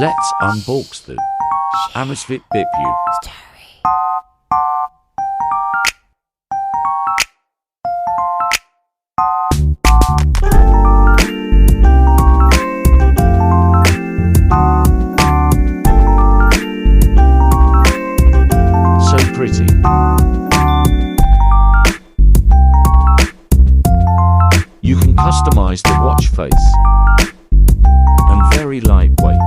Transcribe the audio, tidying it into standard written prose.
Let's unbox the Amazfit Bip U. So pretty. You can customize the watch face, and very lightweight.